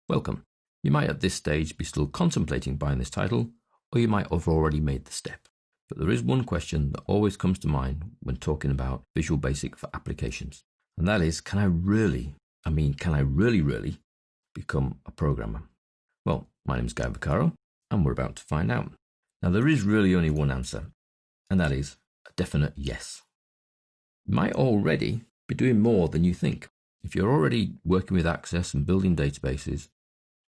Welcome. You might at this stage be still contemplating buying this title, or you might have already made the step. But there is one question that always comes to mind when talking about Visual Basic for applications. And that is, can I really become a programmer? Well, my name is Guy Vaccaro, and we're about to find out. Now, there is really only one answer, and that is a definite yes. You might already be doing more than you think. If you're already working with Access and building databases,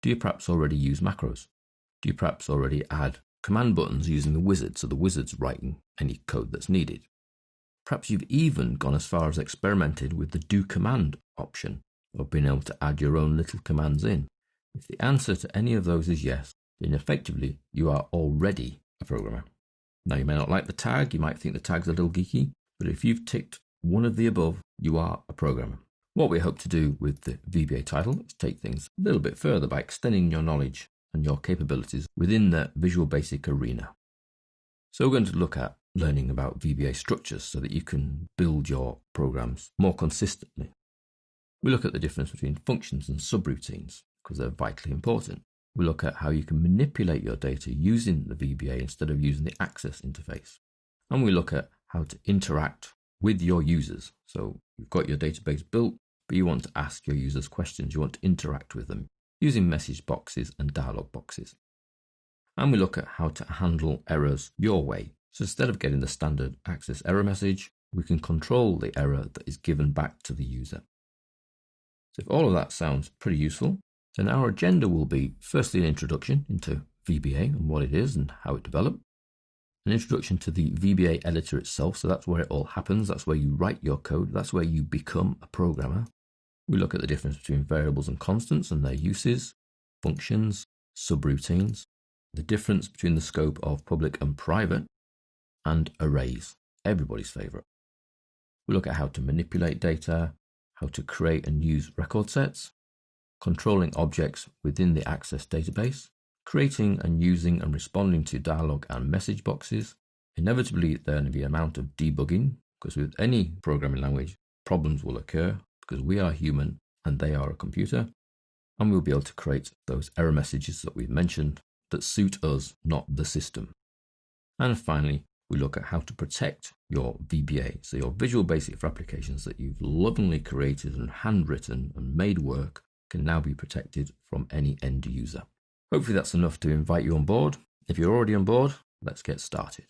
do you perhaps already use macros? Do you perhaps already add command buttons using the wizard, so the wizard's writing any code that's needed? Perhaps you've even gone as far as experimented with the do command option, or being able to add your own little commands in. If the answer to any of those is yes, then effectively you are already a programmer. Now, you may not like the tag, you might think the tag's a little geeky, but if you've ticked one of the above, you are a programmer. What we hope to do with the VBA title is take things a little bit further by extending your knowledge and your capabilities within the Visual Basic arena. So we're going to look at learning about VBA structures so that you can build your programs more consistently. We look at the difference between functions and subroutines because they're vitally important. We look at how you can manipulate your data using the VBA instead of using the Access interface. And we look at how to interact with your users. So you've got your database built, but you want to ask your users questions. You want to interact with them using message boxes and dialog boxes. And we look at how to handle errors your way. So instead of getting the standard Access error message, we can control the error that is given back to the user. So if all of that sounds pretty useful, then our agenda will be firstly an introduction into VBA and what it is and how it developed. An introduction to the VBA editor itself, so that's where it all happens, that's where you write your code, that's where you become a programmer. We look at the difference between variables and constants and their uses, functions, subroutines, the difference between the scope of public and private, and arrays, everybody's favourite. We look at how to manipulate data, how to create and use record sets, controlling objects within the Access database, creating and using and responding to dialog and message boxes. Inevitably, there will be an amount of debugging, because with any programming language, problems will occur because we are human and they are a computer, and we'll be able to create those error messages that we've mentioned that suit us, not the system. And finally, we look at how to protect your VBA, so your Visual Basic for applications that you've lovingly created and handwritten and made work can now be protected from any end user. Hopefully that's enough to invite you on board. If you're already on board, let's get started.